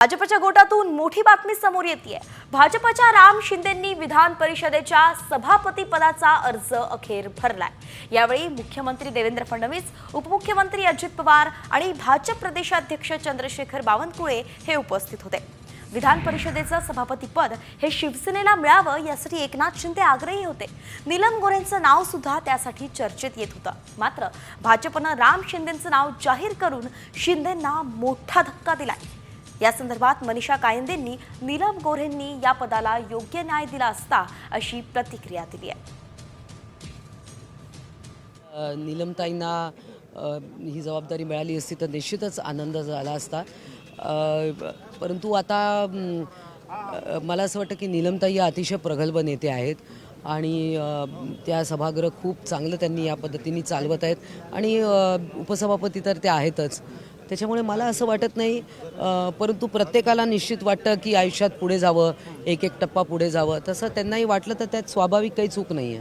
भाजपच्या गोटातून मोठी बातमी समोर येतेय। भाजपच्या राम शिंदेंनी विधान परिषदेच्या सभापती पदाचा अर्ज अखेर भरलाय। यावेळी मुख्यमंत्री देवेंद्र फडणवीस, उपमुख्यमंत्री अजित पवार आणि भाजप प्रदेशाध्यक्ष चंद्रशेखर बावनकुळे हे उपस्थित होते। विधान परिषदेचं सभापती पद हे शिवसेनेला मिळावं यासाठी एकनाथ शिंदे आग्रही होते। नीलम गोऱ्हेंचं नाव सुद्धा त्यासाठी चर्चेत येत होतं। मात्र भाजपनं राम शिंदेंचं नाव जाहीर करून शिंदेंना मोठा धक्का दिलाय। या संदर्भात मनीषा कायंदेंनी नीलम गोऱ्हेंनी या पदाला योग्य न्याय दिला असता अशी प्रतिक्रिया दिली आहे। नीलमताईंना ही जबाबदारी मिळाली असती तर निश्चितच आनंद झाला असता। परंतु आता मला असं वाटतं की नीलमताई या अतिशय प्रगल्भ नेते आहेत आणि त्या सभागृह खूप चांगलं त्यांनी या पद्धतीने चालवत आहेत आणि उपसभापती तर ते आहेतच। त्याच्यामुळे मला असं वाटत नाही, परंतु प्रत्येकाला निश्चित वाटतं की आयुष्यात पुढे जावं, एक एक टप्पा पुढे जावं, तसं त्यांनाही वाटलं तर त्यात स्वाभाविक काही चूक नाही आहे।